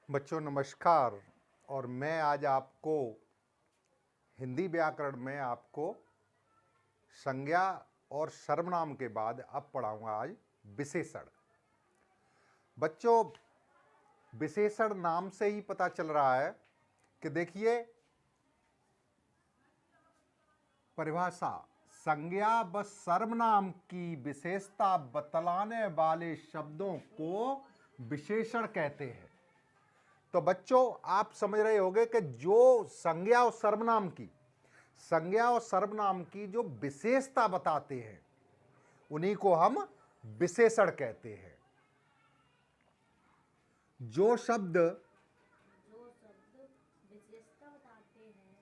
बच्चों नमस्कार। और मैं आज आपको हिंदी व्याकरण में आपको संज्ञा और सर्वनाम के बाद अब पढ़ाऊंगा आज विशेषण। बच्चों विशेषण नाम से ही पता चल रहा है कि देखिए परिभाषा, संज्ञा व सर्वनाम की विशेषता बतलाने वाले शब्दों को विशेषण कहते हैं। तो बच्चों आप समझ रहे होंगे कि जो संज्ञा और सर्वनाम की जो विशेषता बताते हैं उन्हीं को हम विशेषण कहते हैं। जो शब्द विशेषता बताते हैं,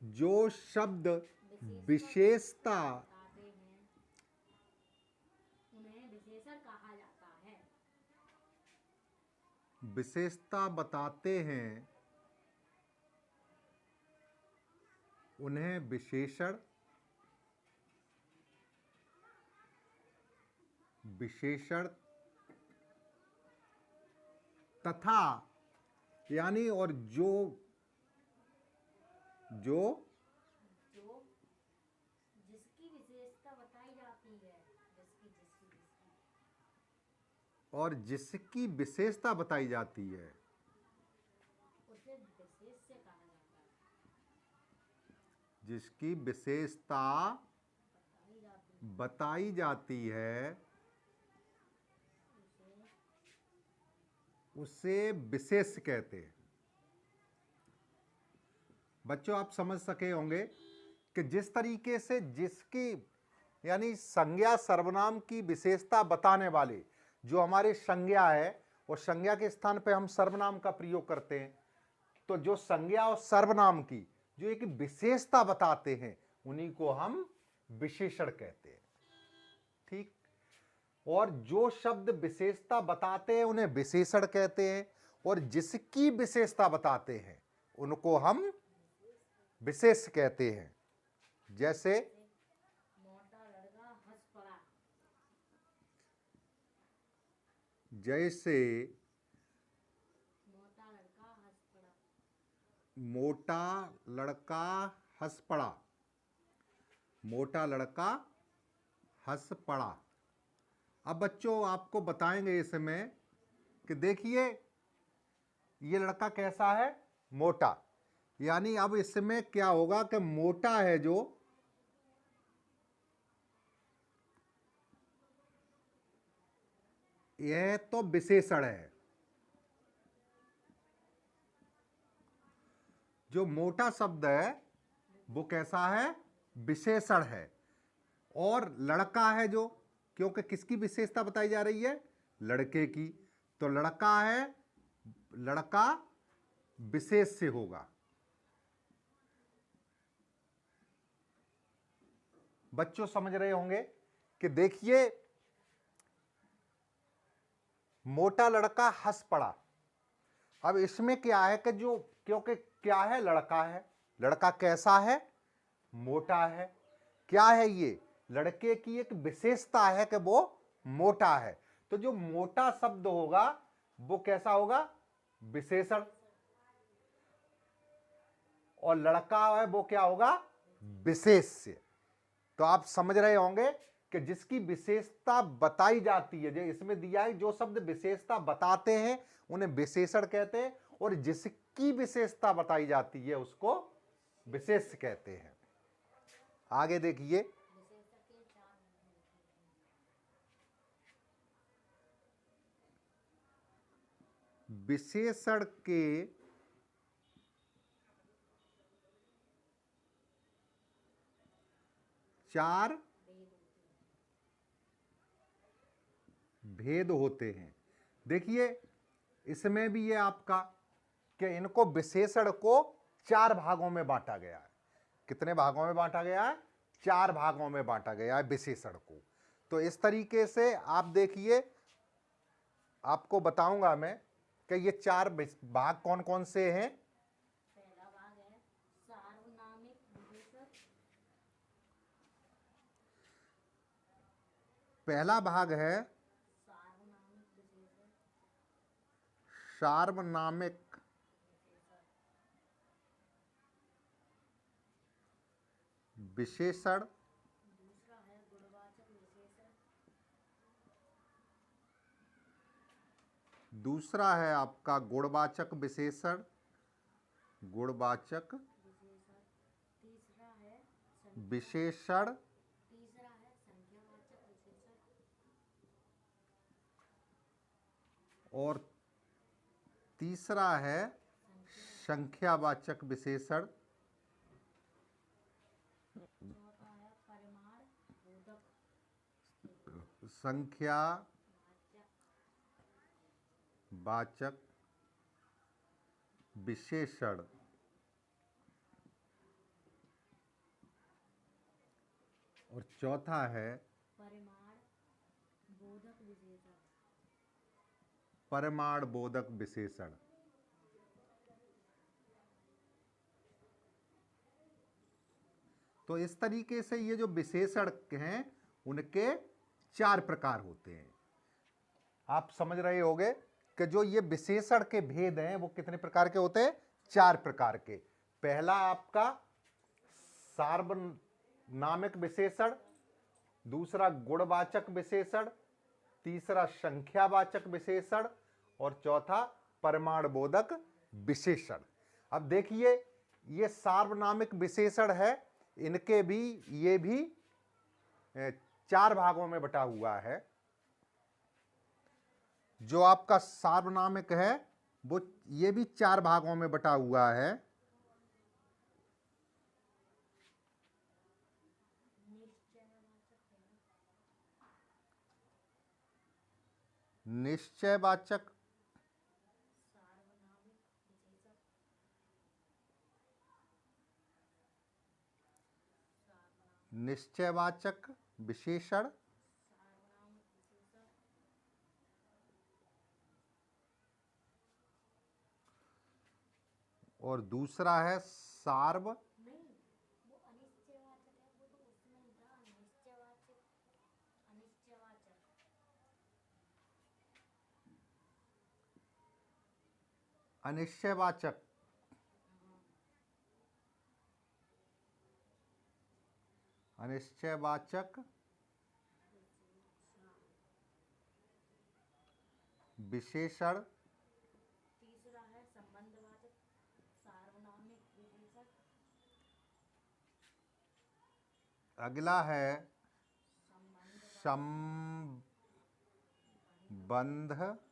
जो शब्द विशेषता बताते हैं, उन्हें विशेषण कहा जाता है। विशेषता बताते हैं उन्हें विशेषण तथा यानी और जो जिसकी विशेषता बताई जाती है, और जिसकी विशेषता बताई जाती है उसे विशेष से कहा जाता है। जिसकी विशेषता बताई जाती है उसे विशेष कहते हैं। बच्चों आप समझ सके होंगे कि जिस तरीके से जिसकी यानी संज्ञा सर्वनाम की विशेषता बताने वाले जो हमारे संज्ञा है और संज्ञा के स्थान पे हम सर्वनाम का प्रयोग करते हैं, तो जो संज्ञा और सर्वनाम की जो एक विशेषता बताते हैं उन्हीं को हम विशेषण कहते हैं। ठीक। और जो शब्द विशेषता बताते हैं उन्हें विशेषण कहते हैं, और जिसकी विशेषता बताते हैं उनको हम विशेष कहते हैं। जैसे मोटा लड़का हंस पड़ा, जैसे मोटा लड़का हंस पड़ा, मोटा लड़का हंस पड़ा, मोटा लड़का हंस पड़ा। अब बच्चों आपको बताएंगे इसमें कि देखिए ये लड़का कैसा है, मोटा। यानी अब इसमें क्या होगा कि मोटा है जो यह तो विशेषण है। जो मोटा शब्द है वो कैसा है, विशेषण है। और लड़का है जो, क्योंकि किसकी विशेषता बताई जा रही है, लड़के की, तो लड़का है, लड़का विशेष से होगा। बच्चों समझ रहे होंगे कि देखिए मोटा लड़का हंस पड़ा। अब इसमें क्या है कि जो, क्योंकि क्या है, लड़का है, लड़का कैसा है, मोटा है। क्या है ये, लड़के की एक विशेषता है कि वो मोटा है। तो जो मोटा शब्द होगा वो कैसा होगा, विशेषण। और लड़का है वो क्या होगा, विशेष्य। तो आप समझ रहे होंगे कि जिसकी विशेषता बताई जाती है, जो इसमें दिया है, जो शब्द विशेषता बताते हैं उन्हें विशेषण कहते हैं, और जिसकी विशेषता बताई जाती है उसको विशेष कहते हैं। आगे देखिए, विशेषण के चार भेद होते हैं। देखिए इसमें भी ये आपका कि इनको विशेषण को चार भागों में बांटा गया है। कितने भागों में बांटा गया है, चार भागों में बांटा गया है विशेषण को। तो इस तरीके से आप देखिए, आपको बताऊंगा मैं कि ये चार भाग कौन कौन से हैं। पहला भाग है सार्वनामिक विशेषण, पहला भाग है सार्वनामिक विशेषण, सार्वनामिक विशेषण। दूसरा है गुणवाचक विशेषण। दूसरा है आपका गुणवाचक विशेषण, गुणवाचक विशेषण। तीसरा है विशेषण। तीसरा है संख्यावाचक विशेषण। और तीसरा है संख्यावाचक विशेषण। चौथा है परिमाण बोधक संख्यावाचक विशेषण। और चौथा है परिमाण बोधक विशेषण। परिमाण बोधक विशेषण। तो इस तरीके से ये जो विशेषण हैं उनके 4 प्रकार होते हैं। आप समझ रहे होंगे कि जो ये विशेषण के भेद हैं वो कितने प्रकार के होते हैं? 4 प्रकार के। पहला आपका सार्वनामिक विशेषण, दूसरा गुणवाचक विशेषण, तीसरा संख्यावाचक विशेषण और चौथा परिमाणबोधक विशेषण। अब देखिए ये सार्वनामिक विशेषण है, इनके भी ये भी 4 भागों में बटा हुआ है। जो आपका सार्वनामिक है वो ये भी 4 भागों में बटा हुआ है। निश्चयवाचक सार्वनामिक विशेषण। निश्चयवाचक विशेषण सार्वनामिक विशेषण। और दूसरा है सार्व नहीं, वो अनिश्चयवाचक है, वो तो उसमें ही था। निश्चयवाचक, अनिश्चयवाचक। अनिश्चयवाचक। अनिश्चयवाचक विशेषण। तीसरा है संबंधवाचक सार्वनामिक विशेषण। अगला है संबंधवाचक संबंधवाचक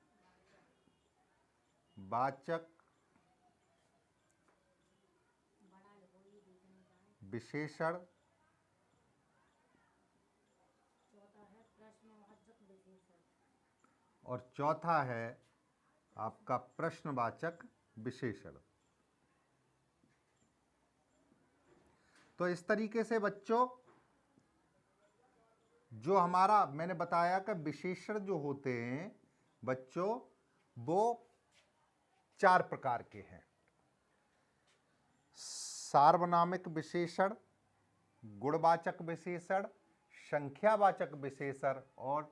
बड़ा लिखो, ये देखने का है। विशेषण। चौथा है प्रश्नवाचक विशेषण। और चौथा है आपका प्रश्नवाचक विशेषण। तो इस तरीके से बच्चों जो हमारा मैंने बताया कि विशेषण जो होते हैं बच्चों वो 4 प्रकार के हैं। सार्वनामिक विशेषण, गुणवाचक विशेषण, संख्यावाचक विशेषण और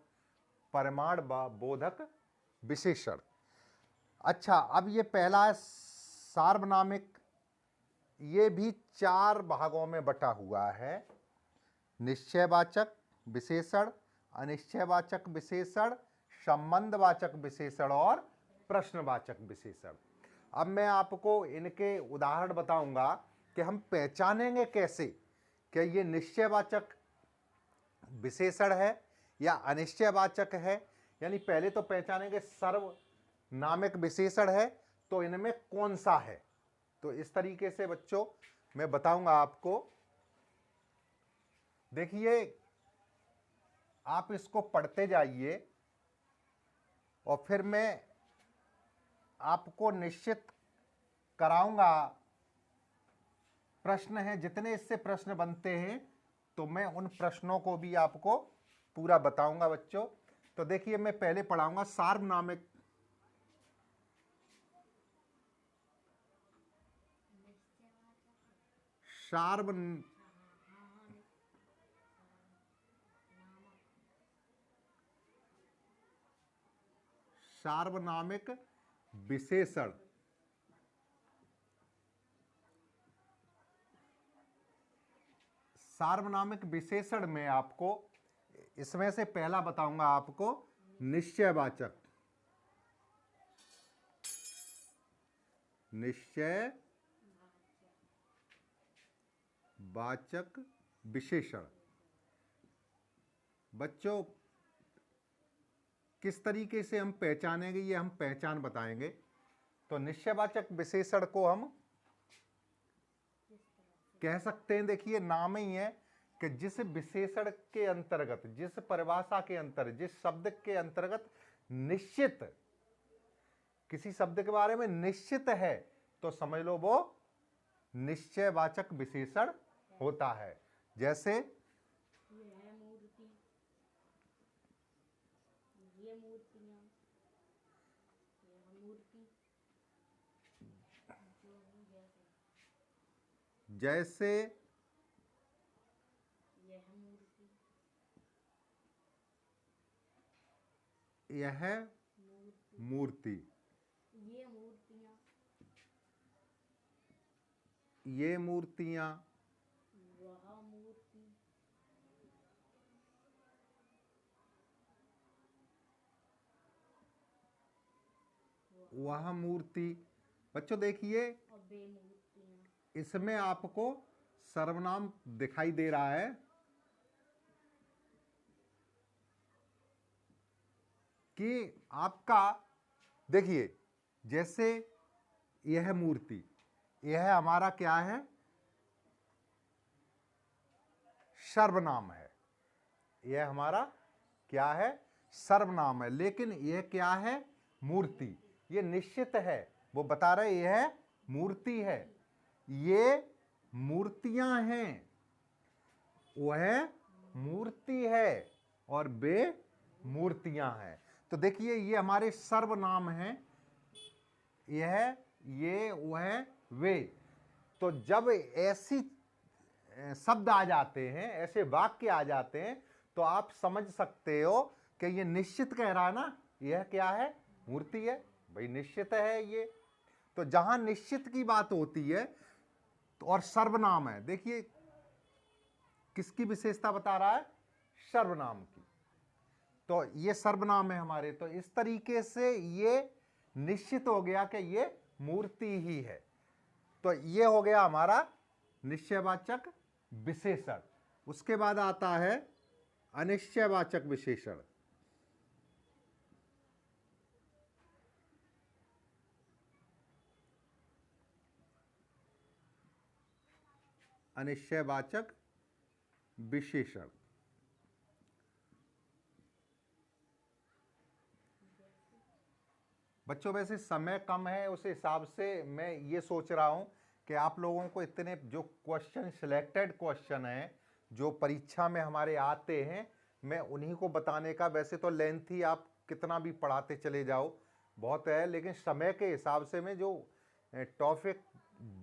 परिमाण बोधक विशेषण। अच्छा, अब ये पहला है सार्वनामिक, ये भी 4 भागों में बटा हुआ है। निश्चयवाचक विशेषण, अनिश्चयवाचक विशेषण, संबंधवाचक विशेषण और प्रश्नवाचक विशेषण। अब मैं आपको इनके उदाहरण बताऊंगा कि हम पहचानेंगे कैसे कि ये निश्चयवाचक विशेषण है या अनिश्चयवाचक है। यानी पहले तो पहचानेंगे सर्वनामिक विशेषण है तो इनमें कौन सा है। तो इस तरीके से बच्चों मैं बताऊंगा आपको। देखिए आप इसको पढ़ते जाइए और फिर मैं आपको निश्चित कराऊंगा। प्रश्न हैं, जितने इससे प्रश्न बनते हैं तो मैं उन प्रश्नों को भी आपको पूरा बताऊंगा बच्चों। तो देखिए मैं पहले पढ़ाऊंगा सार्वनामिक सार्वनामिक विशेषण। सार्वनामिक विशेषण में आपको इसमें से पहला बताऊंगा आपको निश्चयवाचक। निश्चयवाचक विशेषण। बच्चों किस तरीके से हम पहचानेंगे, ये हम पहचान बताएंगे। तो निश्चयवाचक विशेषण को हम कह सकते हैं, देखिए नाम ही है कि जिस विशेषण के अंतर्गत, जिस परिभाषा के अंतर्गत, जिस शब्द के अंतर्गत निश्चित, किसी शब्द के बारे में निश्चित है, तो समझ लो वो निश्चयवाचक विशेषण होता है। जैसे यह मूर्ति, ये मूर्तियाँ, यह मूर्ति, जो भी जैसे यह मूर्ति, यह मूर्ति, ये मूर्तियाँ, ये मूर्तियां, वह मूर्ति, वह मूर्ति। बच्चों देखिए और वे मूर्तियाँ। इसमें आपको सर्वनाम दिखाई दे रहा है कि आपका, देखिए जैसे यह मूर्ति, यह हमारा क्या है, सर्वनाम है। यह हमारा क्या है, सर्वनाम है। लेकिन यह क्या है, मूर्ति। ये निश्चित है, वो बता रहे यह मूर्ति है, ये मूर्तियां हैं, वह मूर्ति है और वे मूर्तियां हैं। तो देखिए ये हमारे सर्वनाम हैं, यह, ये, वह, वे। तो जब ऐसी शब्द आ जाते हैं, ऐसे वाक्य आ जाते हैं, तो आप समझ सकते हो कि ये निश्चित कह रहा है ना, यह क्या है, मूर्ति है, भाई निश्चित है ये। तो जहां निश्चित की बात होती है तो और सर्वनाम है, देखिए किसकी विशेषता बता रहा है, सर्वनाम की। तो ये सर्वनाम है हमारे, तो इस तरीके से ये निश्चित हो गया कि ये मूर्ति ही है। तो ये हो गया हमारा निश्चयवाचक विशेषण। उसके बाद आता है अनिश्चयवाचक विशेषण। अनिश्चयवाचक विशेषण। बच्चों वैसे समय कम है, उस हिसाब से मैं ये सोच रहा हूं कि आप लोगों को इतने जो क्वेश्चन, सिलेक्टेड क्वेश्चन हैं जो परीक्षा में हमारे आते हैं, मैं उन्हीं को बताने का, वैसे तो लेंथी आप कितना भी पढ़ाते चले जाओ बहुत है, लेकिन समय के हिसाब से मैं जो टॉपिक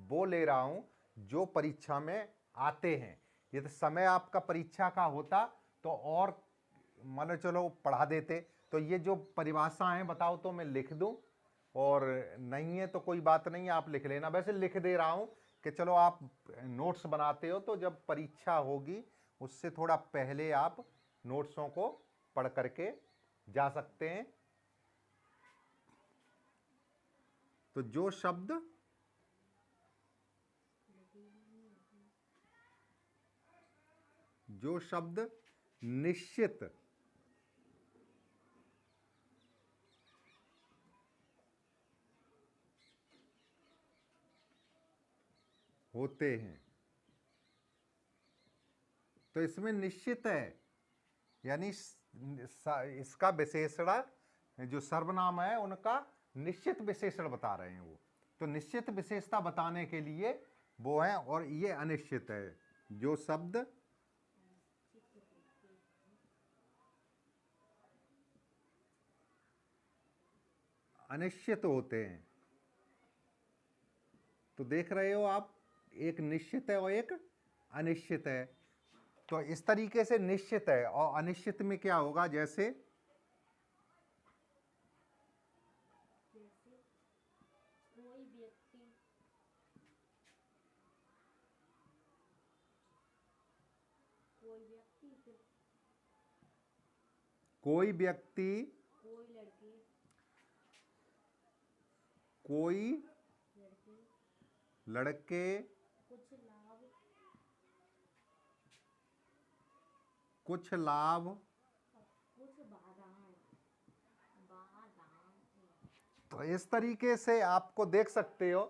वो ले रहा हूं जो परीक्षा में आते हैं। यदि समय आपका परीक्षा का होता तो और मान चलो पढ़ा देते। तो ये जो परिभाषाएं बताओ तो मैं लिख दूं, और नहीं है तो कोई बात नहीं, आप लिख लेना। वैसे लिख दे रहा हूं कि चलो आप नोट्स बनाते हो तो जब परीक्षा होगी उससे थोड़ा पहले आप नोट्सों को पढ़ करके जा सकते हैं। तो जो शब्द निश्चित होते हैं, तो इसमें निश्चित है, यानी इसका विशेषण जो सर्वनाम है उनका निश्चित विशेषण बता रहे हैं वो। तो निश्चित विशेषता बताने के लिए वो है, और ये अनिश्चित है, जो शब्द अनिश्चित होते हैं। तो देख रहे हो आप, एक निश्चित है और एक अनिश्चित है। तो इस तरीके से निश्चित है और अनिश्चित में क्या होगा, जैसे कोई व्यक्ति फिर कोई व्यक्ति, कोई लड़के कोई लड़के लड़के, कुछ लाभ कुछ लाभ, कुछ बाधाएं बाधाएं तो इस तरीके से आपको देख सकते हो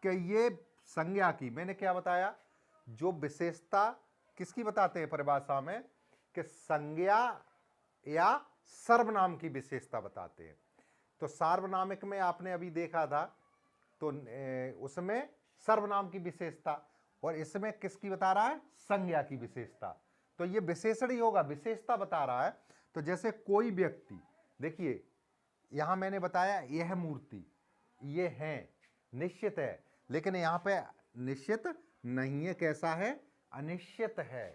कि ये संज्ञा की मैंने क्या बताया, जो विशेषता किसकी बताते हैं परिभाषा में, कि संज्ञा या सर्वनाम की विशेषता बताते हैं। तो सार्वनामिक में आपने अभी देखा था, तो उसमें सर्वनाम की विशेषता, और इसमें किसकी बता रहा है, संज्ञा की विशेषता। तो ये विशेषण ही होगा, विशेषता बता रहा है। तो जैसे कोई व्यक्ति, देखिए यहां मैंने बताया यह मूर्ति, ये है, निश्चित है, लेकिन यहां पे निश्चित नहीं है, कैसा है, अनिश्चित है।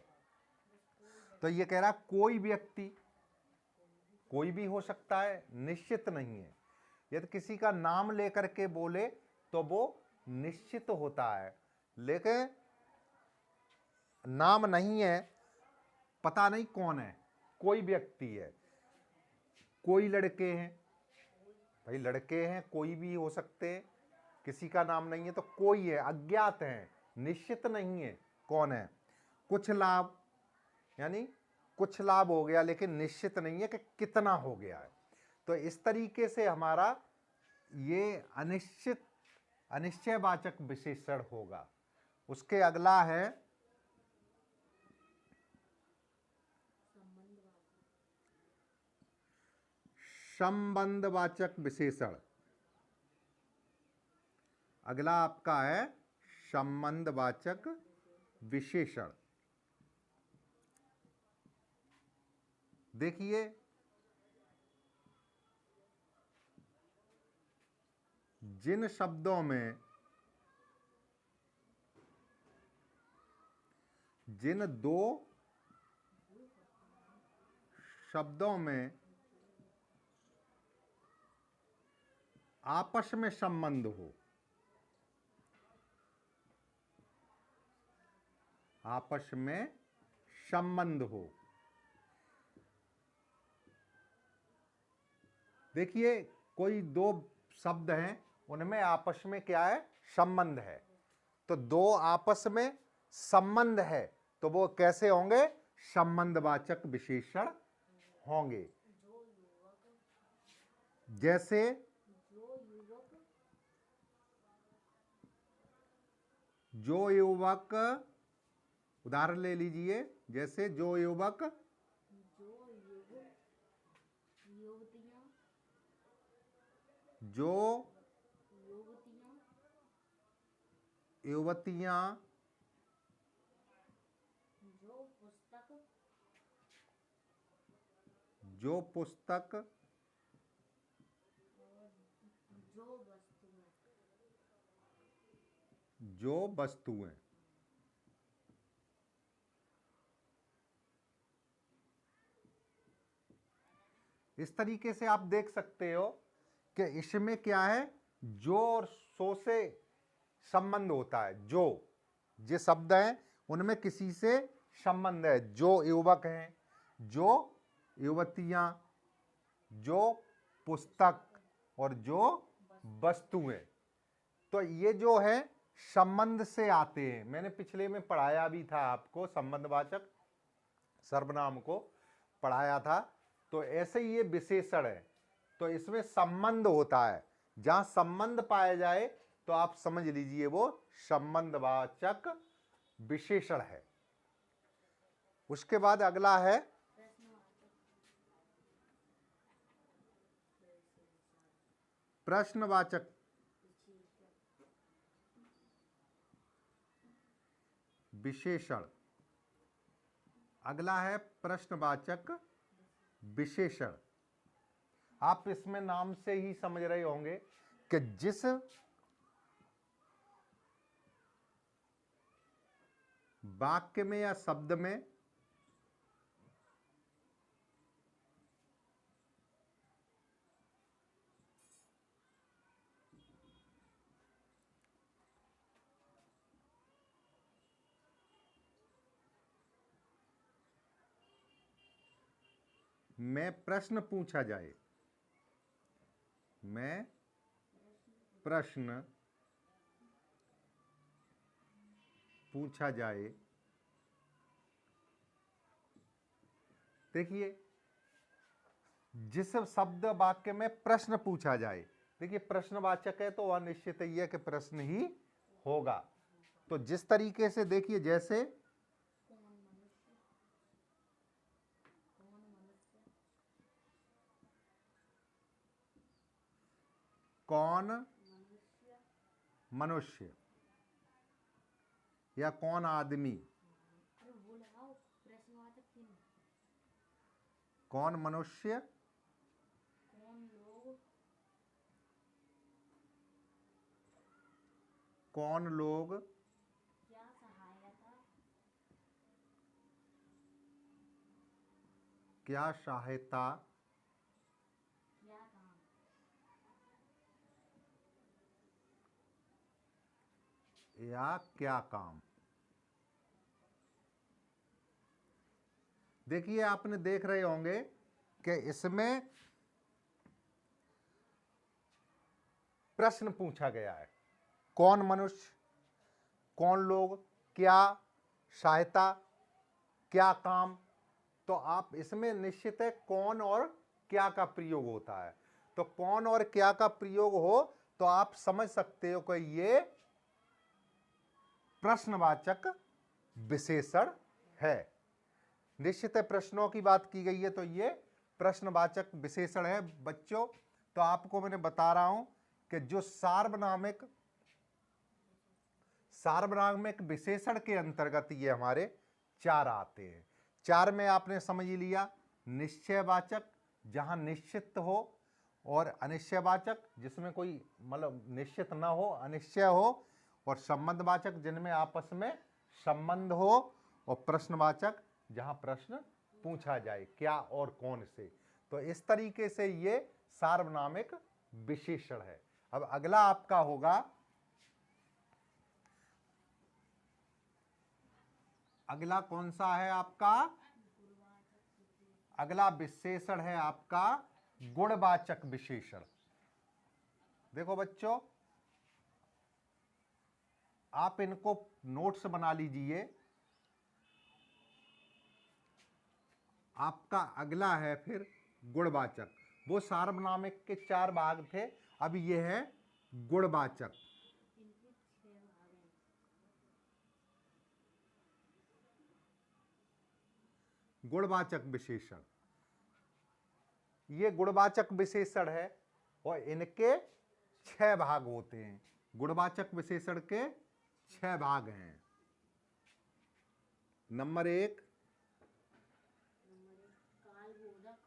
तो ये कह रहा कोई व्यक्ति, कोई भी हो सकता है, निश्चित नहीं है। यदि किसी का नाम लेकर के बोले तो वो निश्चित होता है, लेकिन नाम नहीं है, पता नहीं कौन है, कोई व्यक्ति है। कोई लड़के हैं, भाई लड़के हैं, कोई भी हो सकते हैं, किसी का नाम नहीं है तो कोई है, अज्ञात है, निश्चित नहीं है कौन है। कुछ लाभ, यानी कुछ लाभ हो गया लेकिन निश्चित नहीं है कि कितना हो गया है। तो इस तरीके से हमारा ये अनिश्चित, अनिश्चयवाचक विशेषण होगा। उसके अगला है संबंधवाचक विशेषण। अगला आपका है संबंधवाचक विशेषण। देखिए जिन शब्दों में, जिन दो शब्दों में आपस में संबंध हो, आपस में संबंध हो, देखिए कोई दो शब्द हैं, उनमें आपस में क्या है, संबंध है। तो दो आपस में संबंध है तो वो कैसे होंगे, संबंधवाचक विशेषण होंगे। जैसे जो युवक, उदाहरण ले लीजिए, जैसे जो युवक, युवतियां जो युवतियां युवतियां, जो पुस्तक जो पुस्तक, जो वस्तुएं जो वस्तुएं। इस तरीके से आप देख सकते हो कि इसमें क्या है, जो और सो से संबंध होता है। जो शब्द हैं उनमें किसी से संबंध है, जो युवक हैं, जो युवतियां, जो पुस्तक और जो वस्तुएं। तो ये जो है संबंध से आते हैं। मैंने पिछले में पढ़ाया भी था आपको, संबंधवाचक सर्वनाम को पढ़ाया था। तो ऐसे ही ये विशेषण है, तो इसमें संबंध होता है। जहां संबंध पाया जाए तो आप समझ लीजिए वो संबंधवाचक विशेषण है। उसके बाद अगला है प्रश्नवाचक विशेषण। अगला है प्रश्नवाचक विशेषण। आप इसमें नाम से ही समझ रहे होंगे कि जिस वाक्य में या शब्द में में प्रश्न पूछा जाए, में प्रश्न पूछा जाए। देखिए, जिस शब्द वाक्य में प्रश्न पूछा जाए, देखिए प्रश्नवाचक है तो अनिश्चित ही है कि प्रश्न ही होगा। तो जिस तरीके से देखिए, जैसे कौन कौन मनुष्य, कौन मनुष्य, मनुष्य या कौन आदमी, अरे वो लगाओ प्रश्नवाचक चिन्ह। कौन मनुष्य, कौन लोग, कौन लोग क्या सहायता, क्या सहायता क्या काम, या क्या काम। देखिए, आपने देख रहे होंगे कि इसमें प्रश्न पूछा गया है, कौन मनुष्य, कौन लोग, क्या सहायता, क्या काम। तो आप इसमें निश्चित है कौन और क्या का प्रयोग होता है। तो कौन और क्या का प्रयोग हो तो आप समझ सकते हो कि ये प्रश्नवाचक विशेषण है। निश्चित है प्रश्नों की बात की गई है तो ये प्रश्नवाचक विशेषण है बच्चों। तो आपको मैंने बता रहा हूं कि जो सार्वनामिक विशेषण के अंतर्गत ये हमारे चार आते हैं। चार में आपने समझ ही लिया, निश्चयवाचक जहां निश्चित हो, और अनिश्चयवाचक जिसमें कोई मतलब निश्चित न हो, अनिश्चय हो, और संबंधवाचक जिनमें आपस में संबंध हो, और प्रश्नवाचक जहां प्रश्न पूछा जाए क्या और कौन से। तो इस तरीके से ये सार्वनामिक विशेषण है। अब अगला आपका होगा, अगला कौन सा है आपका, अगला विशेषण है आपका गुणवाचक विशेषण। देखो बच्चों, आप इनको नोट्स बना लीजिए। आपका अगला है फिर गुणवाचक। वो सार्वनामिक के चार भाग थे, अब ये है गुणवाचक। इनके 6 भाग हैं। गुणवाचक विशेषण, ये गुणवाचक विशेषण है और इनके 6 भाग होते हैं। गुणवाचक विशेषण के 6 भाग हैं। नंबर 1 नंबर 1 कालबोधक,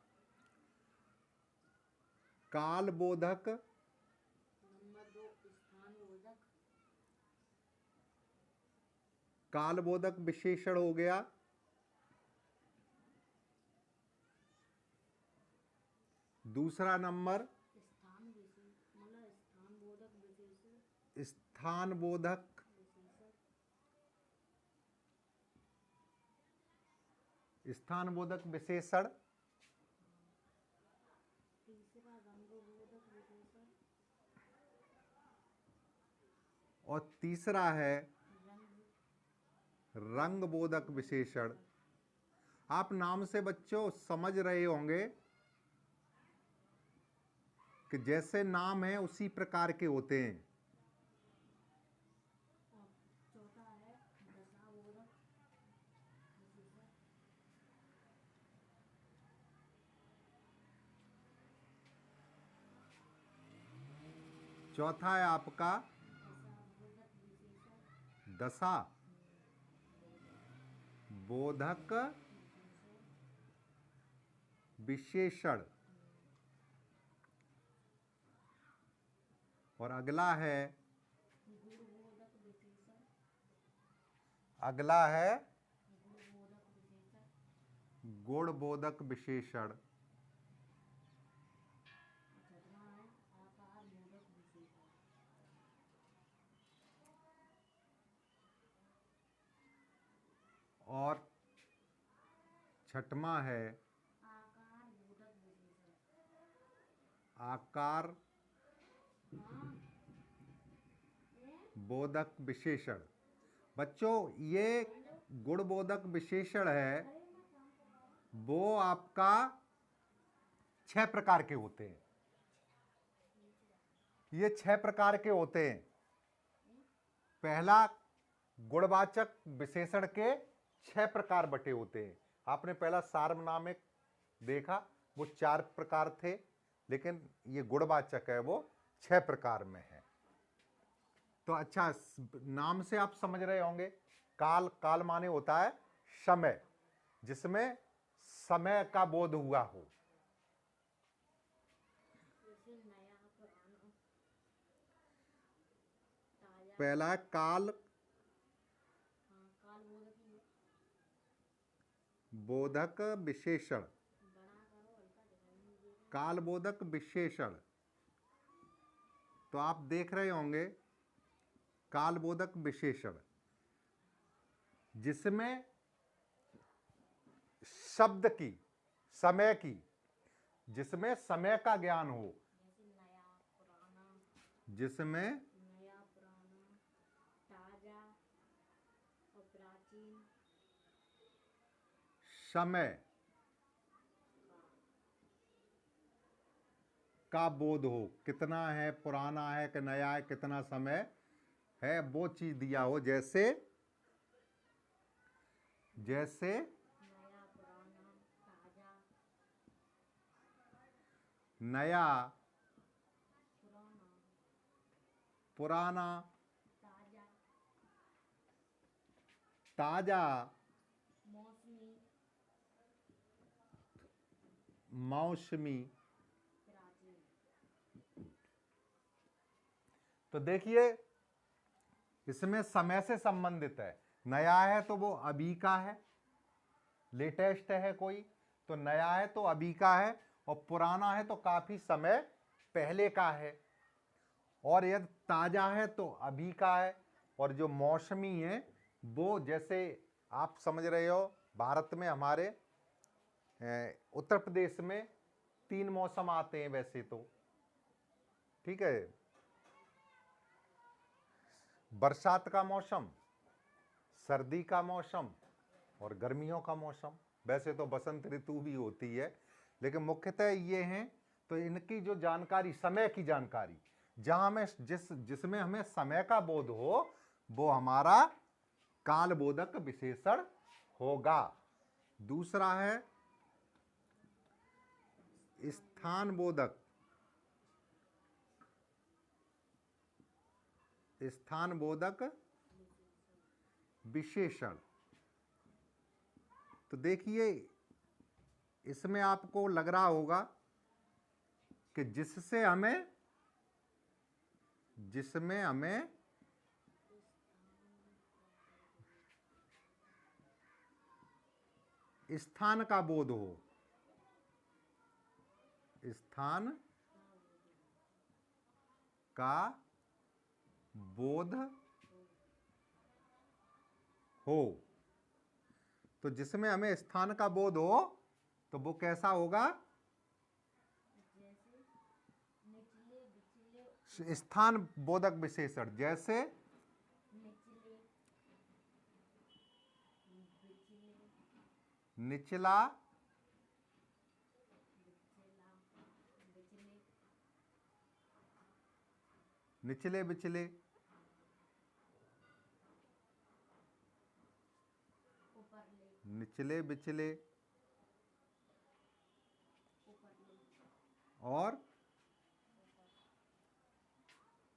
कालबोधक, नंबर 2 स्थानबोधक, कालबोधक विशेषण हो गया। दूसरा नंबर स्थान विशेष मतलब स्थानबोधक विशेषण, स्थानबोधक, विशेषण, स्थानबोधक विशेषण। तीसरा रंगबोधक विशेषण, और तीसरा है रंग रंगबोधक विशेषण। आप नाम से बच्चों समझ रहे होंगे कि जैसे नाम है उसी प्रकार के होते हैं। और चौथा है दशाबोधक विशेषण, चौथा है आपका दशाबोधक विशेषण, दशा बोधक विशेषण। और अगला है, गुणबोधक विशेषण, अगला है गुणबोधक विशेषण, गुणबोधक विशेषण। छठवां है आकार बोधक विशेषण। और छठवां है आकार आकार बोधक विशेषण। बच्चों ये गुणबोधक विशेषण है वो आपका 6 प्रकार के होते हैं। ये 6 प्रकार के होते हैं। पहला, गुणवाचक विशेषण के 6 प्रकार बटे होते हैं। आपने पहला सार्वनामिक देखा, वो 4 प्रकार थे, लेकिन ये गुणवाचक है वो 6 प्रकार में है। तो अच्छा, नाम से आप समझ रहे होंगे। काल, काल माने होता है समय, जिसमें समय का बोध हुआ हो। जैसे नया पुराना ताजा। पहला है काल हाँ, काल बोधक ही है। बोधक विशेषण। बड़ा करो, हल्का दिखाई नहीं दे रहा। काल बोधक विशेषण तो आप देख रहे होंगे, काल बोधक विशेषण जिसमें शब्द की, समय की, जिसमें समय का ज्ञान हो, जैसे नया पुराना, जिसमें नया पुराना, ताजा और प्राचीन समय का बोध हो, कितना है, पुराना है कि नया है, कितना समय है, वो चीज दिया हो। जैसे जैसे नया पुराना ताजा नया पुराना पुराना ताजा ताजा मौसमी मौसमी। प्राचीन। तो देखिए, इसमें समय से संबंधित है। नया है तो वो अभी का है, लेटेस्ट है कोई, तो नया है तो अभी का है, और पुराना है तो काफी समय पहले का है, और यदि ताजा है तो अभी का है। और जो मौसमी है वो, जैसे आप समझ रहे हो, भारत में हमारे उत्तर प्रदेश में 3 मौसम आते हैं वैसे तो, ठीक है। बरसात का मौसम, सर्दी का मौसम और गर्मियों का मौसम। वैसे तो बसंत ऋतु भी होती है, लेकिन मुख्यतः ये हैं। तो इनकी जो जानकारी, समय की जानकारी, जहां में जिसमें हमें समय का बोध हो, वो हमारा कालबोधक विशेषण होगा। दूसरा है स्थान बोधक। स्थान बोधक विशेषण। तो देखिए, इसमें आपको लग रहा होगा कि जिसमें हमें स्थान का बोध हो, स्थान का बोध हो। तो जिसमें हमें स्थान का बोध हो तो वो कैसा होगा? जैसे निचले बिचले स्थान बोधक विशेषण। जैसे निचले बिचले निचला बिचला बिचले निचले बिचले, ऊपरले निचले बिचले ऊपरले और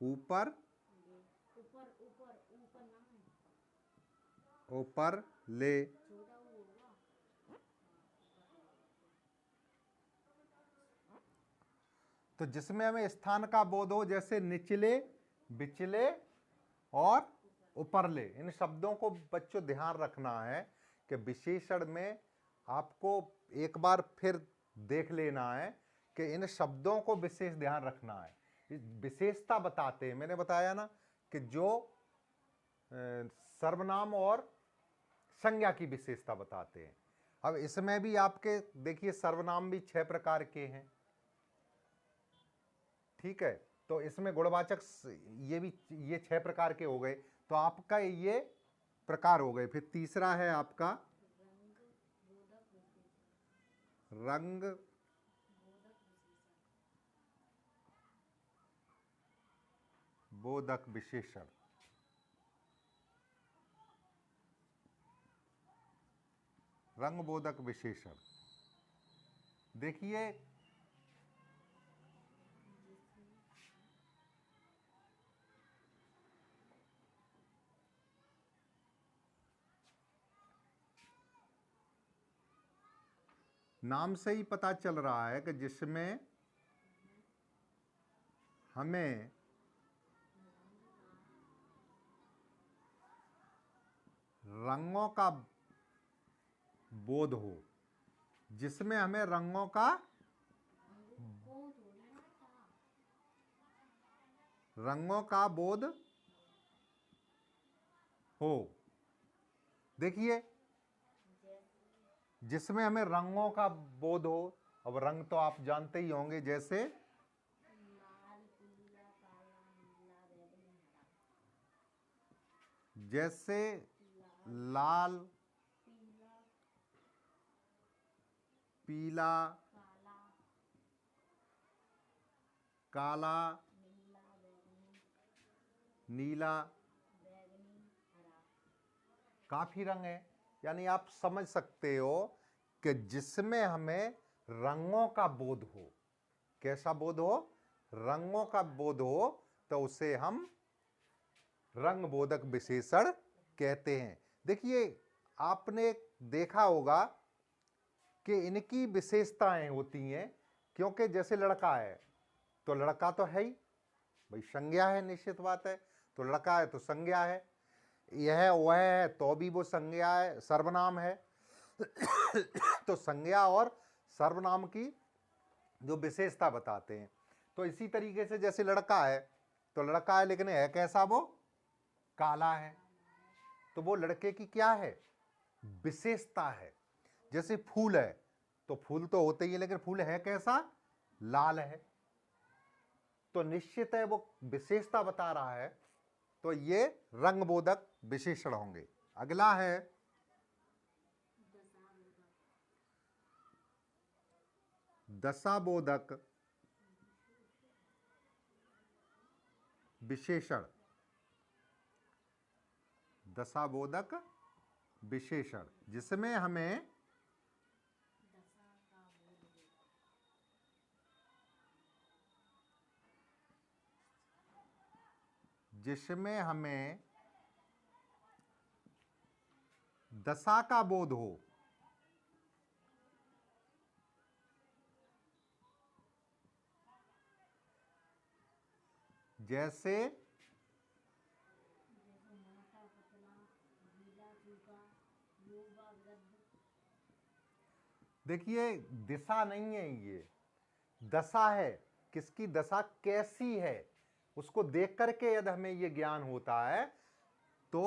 ऊपर ले ऊपर ऊपर ऊपर ना है, ऊपर ले। छोटा वो होगा। तो जिसमें हमें स्थान का बोध हो, जैसे निचले बिचले और ऊपरले, इन शब्दों को बच्चों ध्यान रखना है कि विशेषण में आपको एक बार फिर देख लेना है कि इन शब्दों को विशेष ध्यान रखना है। विशेषता बताते हैं, मैंने बताया ना कि जो सर्वनाम और संज्ञा की विशेषता बताते हैं। अब इसमें भी आपके देखिए, सर्वनाम भी 6 प्रकार के हैं। ठीक है, तो इसमें गुणवाचक ये 6 प्रकार के हो गए। तो आपका ये प्रकार हो गए। फिर तीसरा है आपका रंग बोधक विशेषण। रंग बोधक विशेषण, देखिए नाम से ही पता चल रहा है कि जिसमें हमें रंगों का बोध हो, जिसमें हमें रंगों का बोध हो। देखिए जिसमें हमें रंगों का बोध हो, अब रंग तो आप जानते ही होंगे, जैसे लाल पीला काला नीला बैगनी हरा। जैसे लाल पीला पीला काला काला नीला बैगनी नीला, बैगनी हरा। काफी रंग है। यानी आप समझ सकते हो कि जिसमें हमें रंगों का बोध हो। कैसा बोध हो? रंगों का बोध हो, तो उसे हम रंग बोधक विशेषण कहते हैं। देखिए आपने देखा होगा कि इनकी विशेषताएं होती हैं, क्योंकि जैसे लड़का है तो लड़का तो है ही भाई, संज्ञा है, निश्चित बात है। तो लड़का है तो संज्ञा है, यह वह है तो भी वो संज्ञा है, सर्वनाम है। तो संज्ञा और सर्वनाम की जो विशेषता बताते हैं। तो इसी तरीके से जैसे लड़का है तो लड़का है, लेकिन है कैसा? वो काला है। तो वो लड़के की क्या है? विशेषता है। जैसे फूल है तो फूल तो होते ही है, लेकिन फूल है कैसा? लाल है। तो निश्चित है वो विशेषता बता रहा है। तो ये रंगबोधक विशेषण होंगे। अगला है दशाबोधक विशेषण। दशाबोधक विशेषण, जिसमें हमें दशा का बोध हो। जैसे मोटा पतला गीला सूखा युवा वृद्ध। देखिए दिशा नहीं है, ये दशा है। किसकी दशा कैसी है उसको देख करके यदि हमें ये ज्ञान होता है तो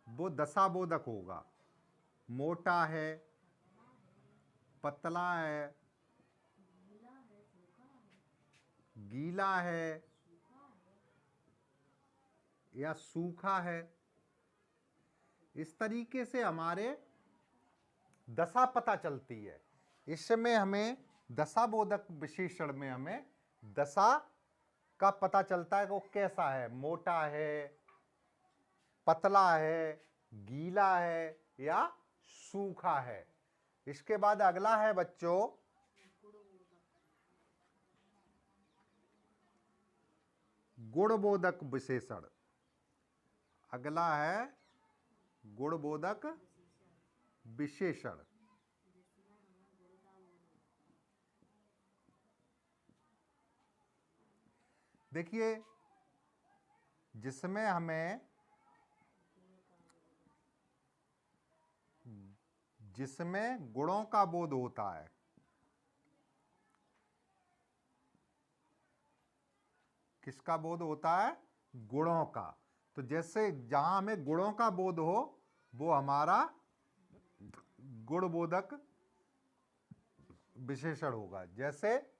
वो दशाबोधक होगा। मोटा है, पतला है, गीला है या सूखा है, इस तरीके से हमारे दशा पता चलती है। इसमें हमें दशाबोधक विशेषण में हमें दशा का पता चलता है कि वो कैसा है, मोटा है, पतला है, गीला है या सूखा है। इसके बाद अगला है बच्चों गुणबोधक विशेषण। अगला है गुणबोधक विशेषण। देखिए जिसमें गुणों का बोध होता है। किसका बोध होता है? गुणों का। तो जैसे जहां हमें गुणों का बोध हो वो हमारा गुणबोधक विशेषण होगा। जैसे अच्छा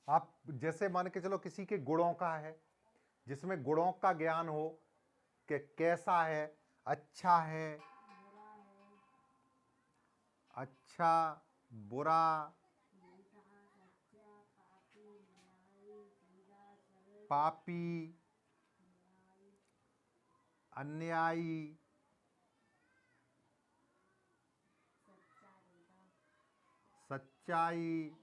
आप जैसे मान के चलो किसी के गुणों का है, जिसमें गुणों का ज्ञान हो कि कैसा है, अच्छा है, बुरा है, अच्छा, बुरा, झूठा, सच्चा, पापी, न्यायी, सीधा, सरल, पापी, न्यायी, अन्यायी, सच्चा, झूठा, सच्चाई।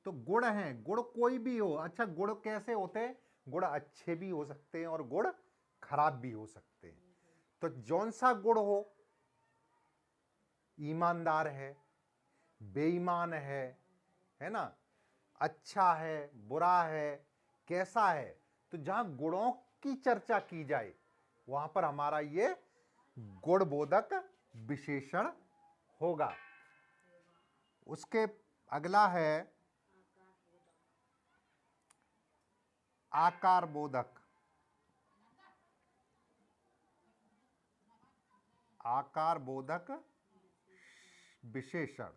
तो गुण हैं, गुण कोई भी हो। अच्छा, गुण कैसे होते हैं? गुण अच्छे भी हो सकते हैं और गुण खराब भी हो सकते हैं। तो जौन सा गुण हो, ईमानदार है, बेईमान है ना, अच्छा है, बुरा है, कैसा है, तो जहां गुणों की चर्चा की जाए वहां पर हमारा ये गुणबोधक विशेषण होगा। उसके अगला है आकार बोधक, आकार बोधक। आकार बोधक विशेषण।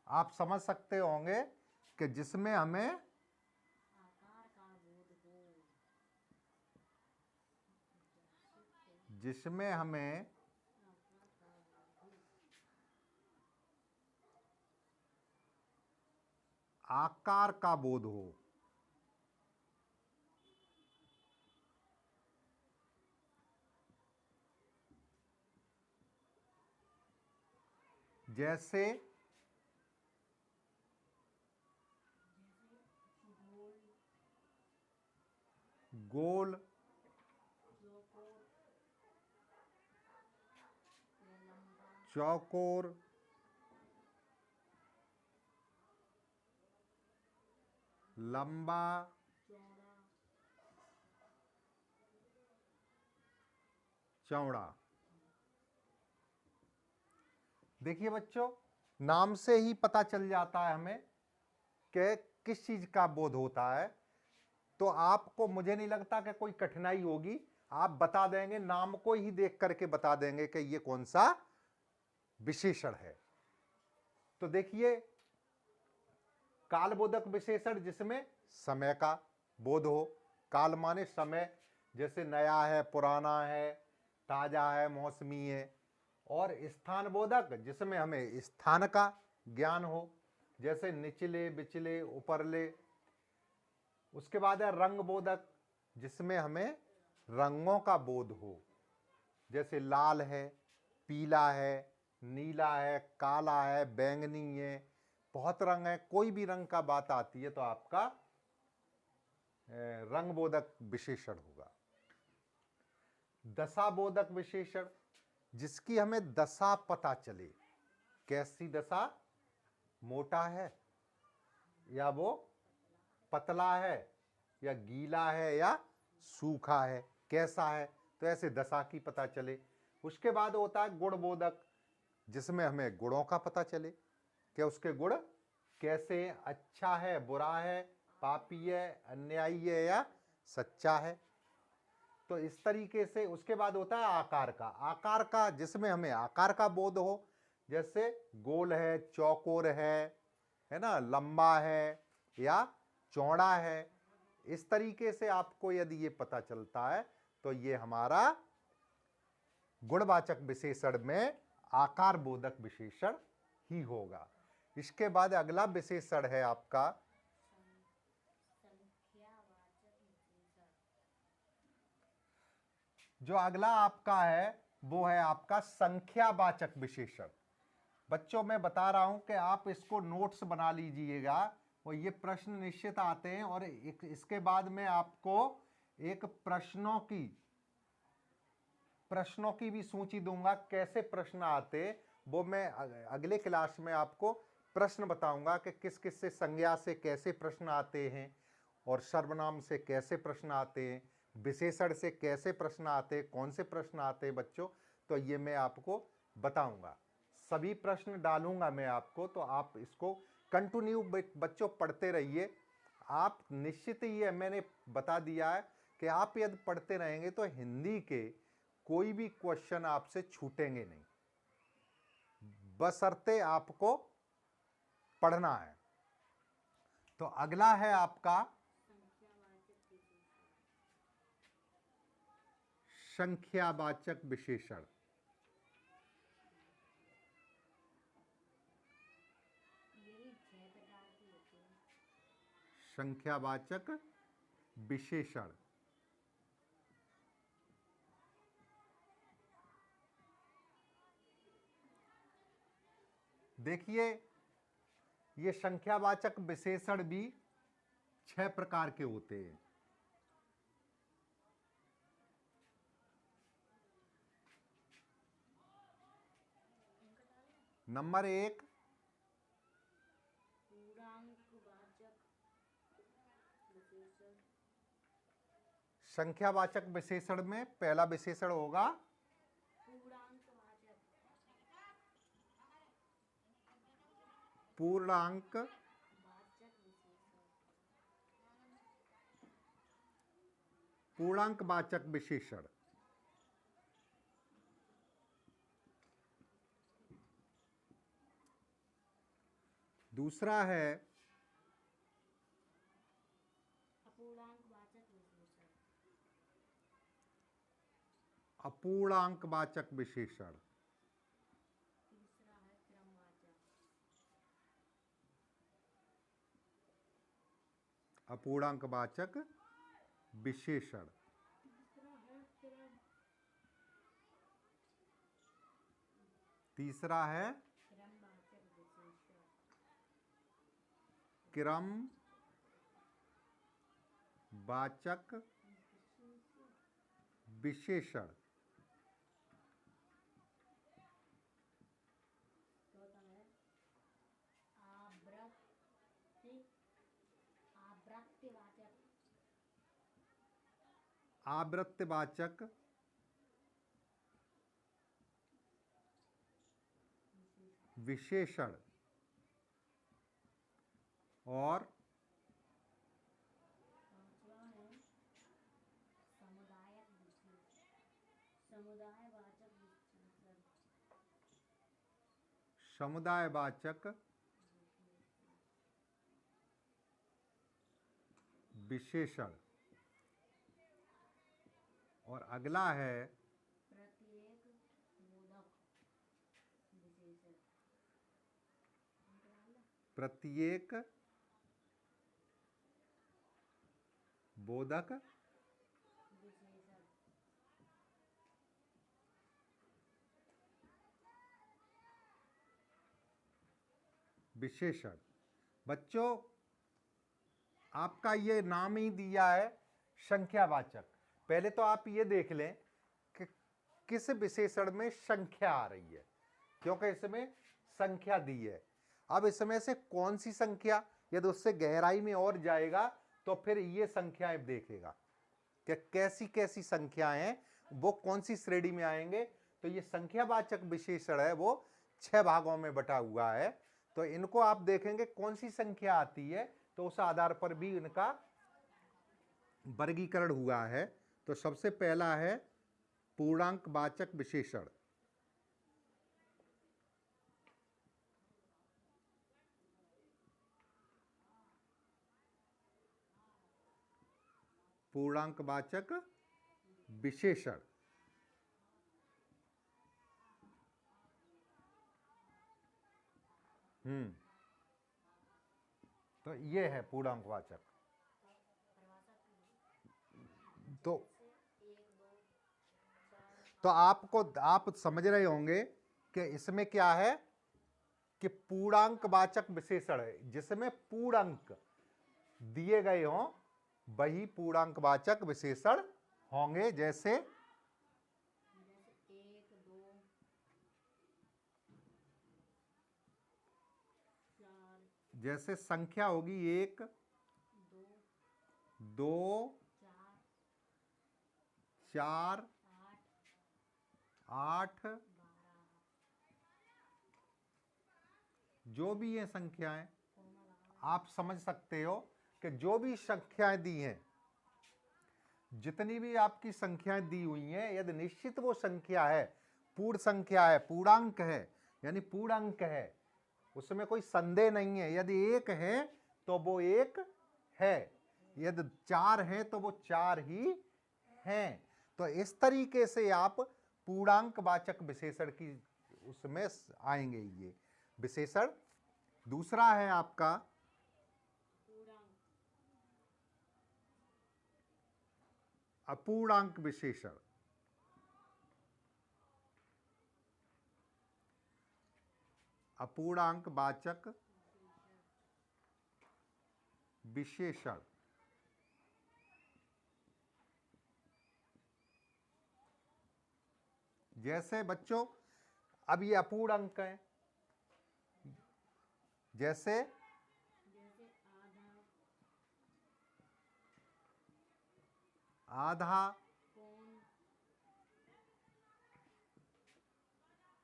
आप समझ सकते होंगे कि जिसमें हमें आकार का बोध हो, जिसमें हमें आकार का बोध हो, आकार का बोध हो। जैसे गोल, गोल, चौकोर, या लंबा, चौकोर, लंबा, चौड़ा, चौड़ा। देखिए बच्चों, नाम से ही पता चल जाता है हमें कि किस चीज का बोध होता है। तो आपको, मुझे नहीं लगता कि कोई कठिनाई होगी, आप बता देंगे, नाम को ही देख करके बता देंगे कि ये कौन सा विशेषण है। तो देखिए, कालबोधक विशेषण, जिसमें समय का बोध हो। काल माने समय, जैसे नया है, पुराना है, ताजा है, मौसमी है। और स्थान बोधक, जिसमें हमें स्थान का ज्ञान हो, जैसे निचले, बिचले, ऊपरले। उसके बाद है रंग बोधक, जिसमें हमें रंगों का बोध हो, जैसे लाल है, पीला है, नीला है, काला है, बैंगनी है, बहुत रंग है। कोई भी रंग का बात आती है तो आपका रंग बोधक विशेषण होगा। दशा बोधक विशेषण, जिसकी हमें दशा पता चले। कैसी दशा? मोटा है या वो पतला है, या गीला है या सूखा है, कैसा है, तो ऐसे दशा की पता चले। उसके बाद होता है गुण बोधक, जिसमें हमें गुणों का पता चले कि उसके गुण कैसे, अच्छा है, बुरा है, पापी है, अन्यायी है या सच्चा है। तो इस तरीके से। उसके बाद होता है आकार का। आकार का, जिसमें हमें आकार का बोध हो, जैसे गोल है, चौकोर है ना, लंबा है या चौड़ा है। इस तरीके से आपको यदि ये पता चलता है तो ये हमारा गुणवाचक विशेषण में आकार बोधक विशेषण ही होगा। इसके बाद अगला विशेषण है आपका संख्यावाचक विशेषण, जो अगला आपका है वो है आपका संख्यावाचक विशेषण। बच्चों, मैं बता रहा हूं कि आप इसको नोट्स बना लीजिएगा और ये प्रश्न निश्चित आते हैं। और इसके बाद में आपको एक प्रश्नों की भी सूची दूंगा। कैसे प्रश्न आते वो मैं अगले क्लास में आपको प्रश्न बताऊंगा कि किस किस से संज्ञा से कैसे प्रश्न आते हैं, और सर्वनाम से कैसे प्रश्न आते हैं, विशेषण से कैसे प्रश्न आते हैं, कौन से प्रश्न आते हैं बच्चों। तो ये मैं आपको बताऊंगा, सभी प्रश्न डालूंगा मैं आपको। तो आप इसको कंटिन्यू बच्चों पढ़ते रहिए। आप निश्चित ही, मैंने बता दिया है कि आप यदि पढ़ते रहेंगे तो हिंदी के कोई भी क्वेश्चन आपसे छूटेंगे नहीं। बशर्ते आपको पढ़ना है। तो अगला है आपका संख्यावाचक विशेषण। संख्यावाचक विशेषण। यही 6 प्रकार की होती है। संख्यावाचक विशेषण। देखिए, ये संख्यावाचक विशेषण भी 6 प्रकार के होते हैं। नंबर 1 पूर्णांकवाचक विशेषण। संख्यावाचक विशेषण में पहला विशेषण होगा पूर्णांकवाचक। पूर्णांक वाचक विशेषण। पूर्णांकवाचक विशेषण। दूसरा है अपूर्णांकवाचक विशेषण। अपूर्णांकवाचक विशेषण। तीसरा है क्रमवाचक। अपूर्णांकवाचक विशेषण। तीसरा है क्रम। तीसरा है क्रमवाचक विशेषण। क्रमवाचक विशेषण। चौथा है आवृत्तिवाचक। आवृत्तिवाचक विशेषण। और पांचवा है समुदायवाचक विशेषण। समुदायवाचक विशेषण। और अगला है प्रत्येक बोधक विशेषण। प्रत्येक बोधक विशेषण। विशेषण। बच्चों, आपका ये नाम ही दिया है संख्यावाचक। पहले तो आप ये देख लें कि किस विशेषण में संख्या आ रही है, क्योंकि इसमें संख्या दी है। अब इसमें से कौन सी संख्या, यदि उससे गहराई में और जाएगा तो फिर ये संख्याएं देखेगा कि कैसी कैसी संख्याएं वो कौन सी श्रेणी में आएंगे। तो ये संख्यावाचक विशेषण है वो 6 भागों में बटा हुआ है। तो इनको आप देखेंगे कौन सी संख्या आती है, तो उस आधार पर भी इनका वर्गीकरण हुआ है। तो सबसे पहला है पूर्णांकवाचक विशेषण। पूर्णांकवाचक विशेषण। तो ये है पूर्णांकवाचक। तो आप समझ रहे होंगे कि इसमें क्या है कि पूर्णांकवाचक विशेषण है, जिसमें पूर्णांक दिए गए हों वही पूर्णांकवाचक विशेषण होंगे। जैसे 1, 2, 4, जैसे संख्या होगी 1, 2, 4, 8, 12। जो भी ये संख्याएं, आप समझ सकते हो कि जो भी संख्याएं दी हैं, जितनी भी आपकी संख्याएं दी हुई हैं, यदि निश्चित वो संख्या है, पूर्ण संख्या है, पूर्णांक है, यानी पूर्णांक है, उसमें कोई संदेह नहीं है। यदि एक है तो वो एक है, यदि चार हैं तो वो चार ही हैं। तो इस तरीके से आप पूर्णांकवाचक विशेषण की उसमें आएंगे ये विशेषण। दूसरा है आपका अपूर्णांक विशेषण। अपूर्णांकवाचक विशेषण जैसे बच्चों अब ये अपूर्ण अंक है, जैसे आधा,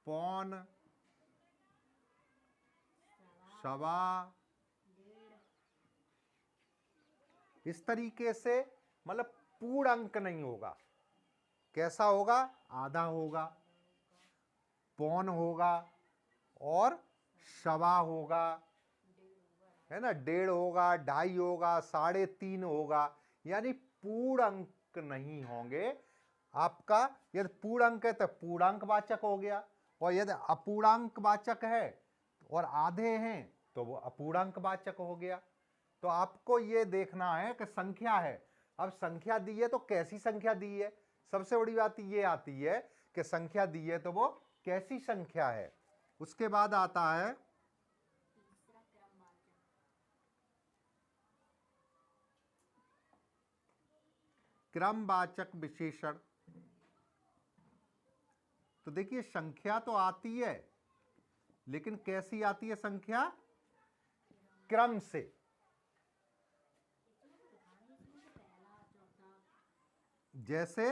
पौन, सवा, इस तरीके से मतलब पूर्ण अंक नहीं होगा। कैसा होगा? आधा होगा, पौन होगा और सवा होगा, है ना, डेढ़ होगा, ढाई होगा, 3.5 होगा, यानी पूर्ण अंक नहीं होंगे। आपका यदि पूर्ण अंक है तो पूर्णांकवाचक हो गया, और यदि अपूर्णांकवाचक है और आधे हैं तो वो अपूर्णांकवाचक हो गया। तो आपको ये देखना है कि संख्या है, अब संख्या दी है तो कैसी संख्या दी है। सबसे बड़ी बात ये आती है कि संख्या दी है तो वो कैसी संख्या है। उसके बाद आता है क्रमवाचक विशेषण। तो देखिए संख्या तो आती है, लेकिन कैसी आती है संख्या? क्रम से। जैसे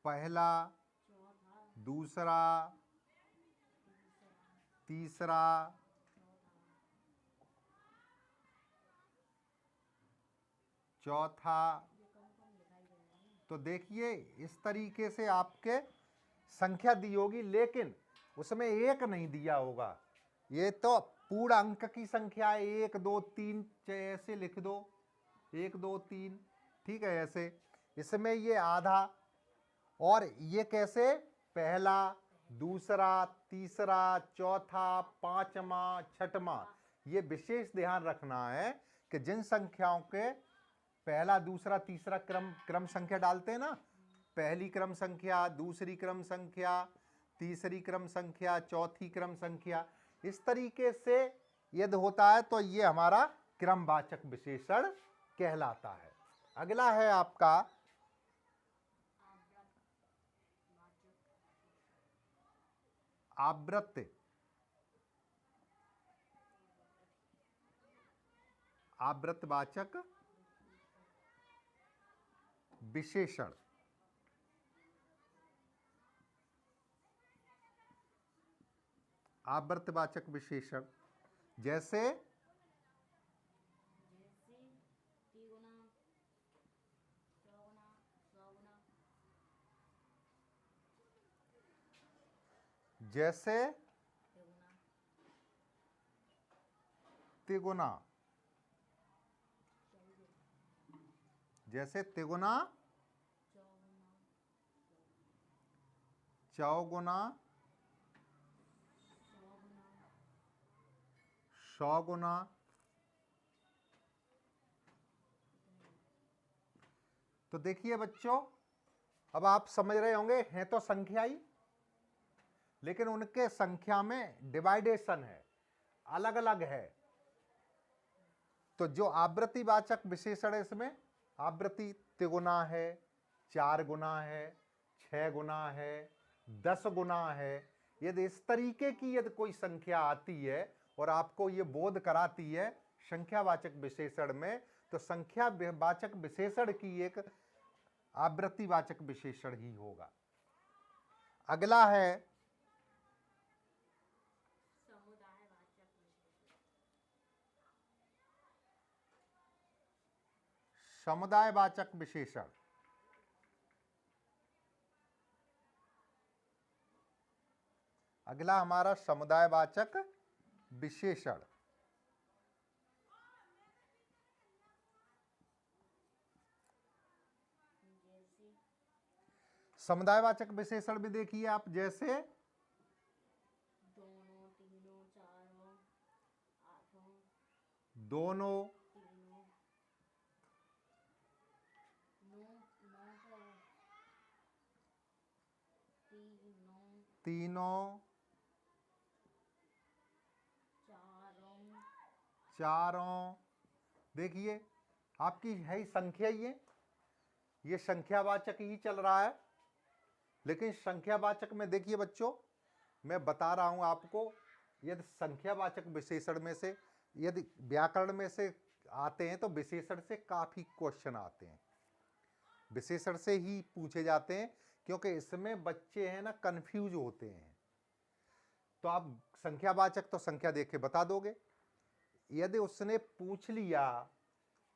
पहला, दूसरा, तीसरा, चौथा। तो देखिए इस तरीके से आपके संख्या दी होगी, लेकिन उसमें एक नहीं दिया होगा। ये तो पूर्ण अंक की संख्या है, 1 2 3, ऐसे लिख दो 1 2 3, ठीक है ऐसे। इसमें ये आधा, और ये कैसे? पहला, दूसरा, तीसरा, चौथा, पांचवा, छठवां। ये विशेष ध्यान रखना है कि जिन संख्याओं के पहला, दूसरा, तीसरा क्रम संख्या डालते हैं ना, पहली क्रम संख्या, दूसरी क्रम संख्या, तीसरी क्रम संख्या, चौथी क्रम संख्या, इस तरीके से यदि होता है तो ये हमारा क्रमवाचक विशेषण कहलाता है। अगला है आपका आवृत्ति। आवृत्तवाचक विशेषण। आवृत्तवाचक विशेषण जैसे जैसे तिगुना, जैसे तिगुना, चौगुना, सौगुना। तो देखिए बच्चों, अब आप समझ रहे होंगे हैं तो संख्या ही, लेकिन उनके संख्या में डिवाइडेशन है, अलग अलग है। तो जो आवृत्तिवाचक विशेषण है इसमें आवृत्ति तिगुना है, 4 गुना है, 6 गुना है, 10 गुना है। यदि इस तरीके की यदि कोई संख्या आती है और आपको ये बोध कराती है संख्यावाचक विशेषण में, तो संख्यावाचक विशेषण की एक आवृत्तिवाचक विशेषण ही होगा। अगला है समुदायवाचक विशेषण। अगला हमारा समुदायवाचक विशेषण। जैसे समुदायवाचक विशेषण में देखिए आप, जैसे दोनों, तीनों, चारों, आठों, दोनों, तीनों, नौ, नौ का तीनों, तीनों, चारों, चारों। देखिए आपकी है ही संख्या, ये संख्यावाचक ही चल रहा है। लेकिन संख्यावाचक में देखिए बच्चों, मैं बता रहा हूं आपको, यदि संख्यावाचक विशेषण में से, यदि व्याकरण में से आते हैं तो विशेषण से काफी क्वेश्चन आते हैं, विशेषण से ही पूछे जाते हैं, क्योंकि इसमें बच्चे हैं ना कंफ्यूज होते हैं। तो आप संख्यावाचक तो संख्या देख के बता दोगे। यदि उसने पूछ लिया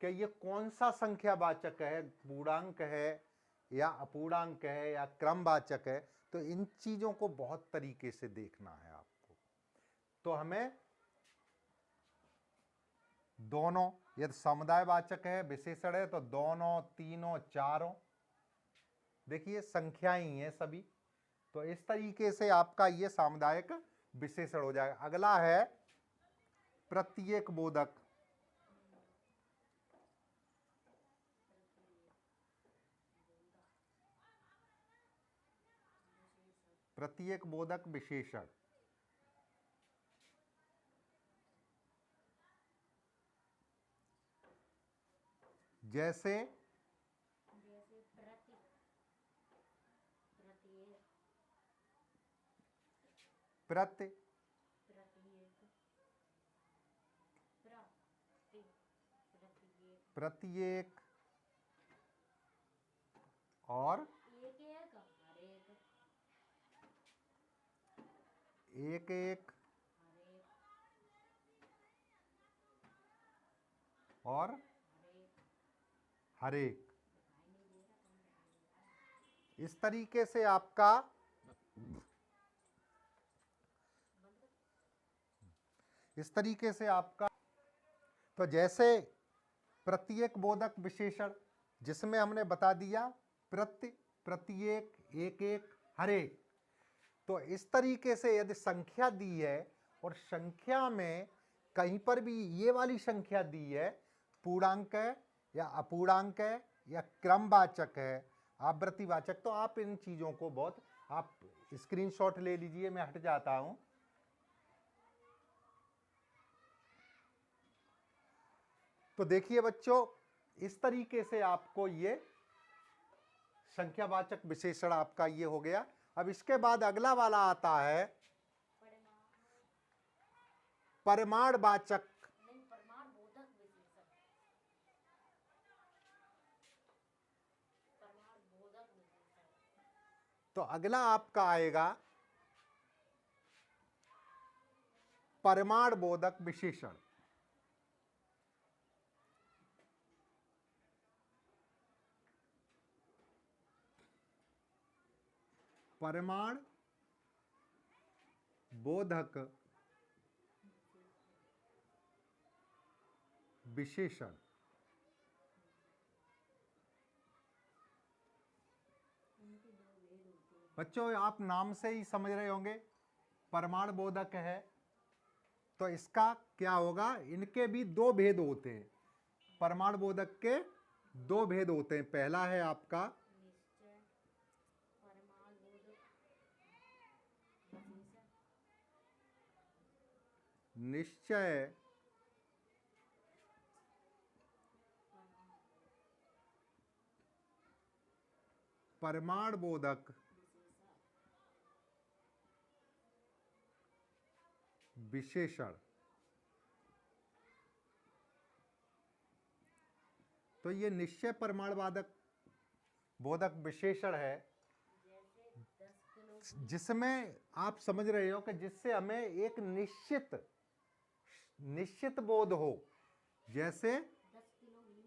कि ये कौन सा संख्यावाचक है, पूर्णांक है या अपूर्णांक है या क्रमवाचक है, तो इन चीजों को बहुत तरीके से देखना है आपको। तो हमें दोनों, यदि समुदायवाचक है, विशेषण है, तो दोनों, तीनों, चारों, देखिए संख्याएं ही हैं सभी। तो इस तरीके से आपका ये सामुदायिक विशेषण हो जाएगा। अगला है प्रत्येक बोधक। प्रत्येक बोधक विशेषण। जैसे जैसे प्रति, प्रत्येक, प्रत्य, प्रत्येक, प्रति, प्रत्येक, प्रत्येक, और एक एक, हर एक, एक एक, हर एक, और हर एक, हर एक। इस तरीके से आपका तो जैसे प्रत्येक बोधक विशेषण, जिसमें हमने बता दिया प्रत्य, प्रत्येक, एक एक, हर एक। तो इस तरीके से यदि संख्या दी है और संख्या में कहीं पर भी ये वाली संख्या दी है, पूर्णांक है या अपूर्णांक है या क्रमवाचक है, आवृत्तिवाचक, तो आप इन चीजों को बहुत, आप स्क्रीनशॉट ले लीजिए, मैं हट जाता हूं। तो देखिए बच्चों, इस तरीके से आपको ये संख्यावाचक विशेषण आपका ये हो गया। अब इसके बाद अगला वाला आता है परिमाणवाचक। नहीं, प्रमाण बोधक विशेषण, प्रमाण बोधक विशेषण। तो अगला आपका आएगा परिमाण बोधक विशेषण। परिमाण बोधक विशेषण। बच्चों आप नाम से ही समझ रहे होंगे, परिमाण बोधक है तो इसका क्या होगा, इनके भी दो भेद होते हैं। परिमाण बोधक के दो भेद होते हैं। पहला है आपका निश्चय, परिमाण बोधक विशेषण, निश्चय, परिमाण बोधक विशेषण। तो ये निश्चय परिमाण बोधक विशेषण है, जैसे 10 किलो, जिसमें आप समझ रहे हो कि जिससे हमें एक निश्चित बोध हो। जैसे 10 किलो घी,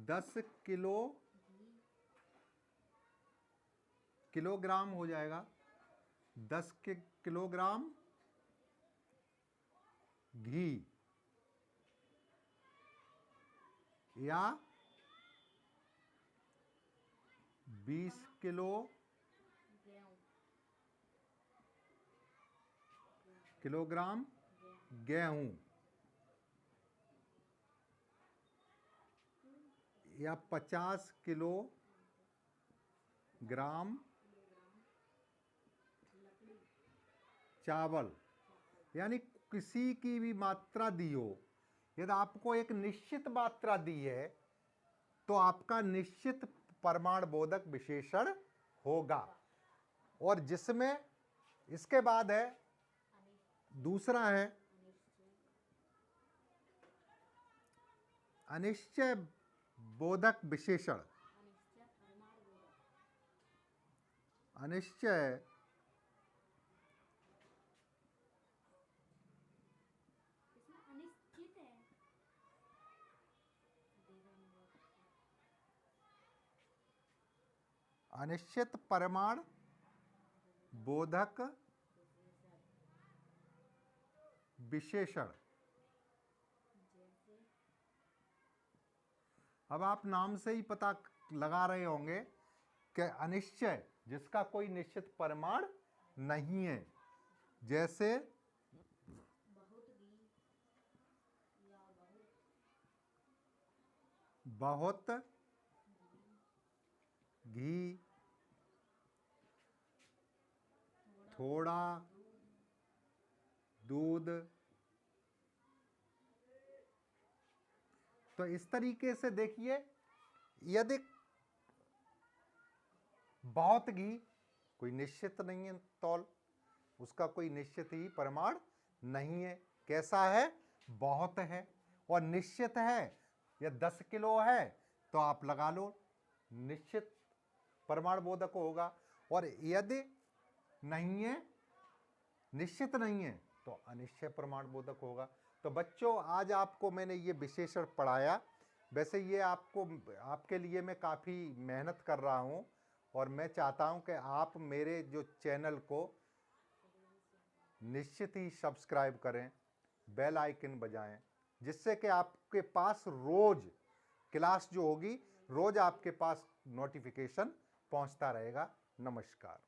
10 किलोग्राम हो जाएगा, 10 किलोग्राम घी या 20 किलोग्राम गेहूं या 50 किलोग्राम चावल, यानी किसी की भी मात्रा दी हो, यदि आपको एक निश्चित मात्रा दी है तो आपका निश्चित परमाणु बोधक विशेषण होगा। और जिसमें इसके बाद है दूसरा है अनिश्चय बोधक विशेषण। अनिश्चय अनिश्चित है। अनिश्चित परमाणु बोधक विशेषण। अब आप नाम से ही पता लगा रहे होंगे कि अनिश्चय जिसका कोई निश्चित परमाणु नहीं है, जैसे बहुत घी, थोड़ा दूध। तो इस तरीके से देखिए, यदि बहुत घी कोई निश्चित नहीं है तौल, उसका कोई निश्चित ही परमाणु नहीं है। कैसा है? बहुत है। और निश्चित है या 10 किलो है तो आप लगा लो निश्चित परमाणु बोधक होगा। और यदि नहीं है, निश्चित नहीं है, तो अनिश्चय परमाणु बोधक होगा। तो बच्चों, आज आपको मैंने ये विशेषण पढ़ाया। वैसे ये आपके लिए मैं काफ़ी मेहनत कर रहा हूँ और मैं चाहता हूँ कि आप मेरे जो चैनल को निश्चित ही सब्सक्राइब करें, बेल आइकन बजाएं, जिससे कि आपके पास रोज़ क्लास जो होगी, रोज़ आपके पास नोटिफिकेशन पहुँचता रहेगा। नमस्कार।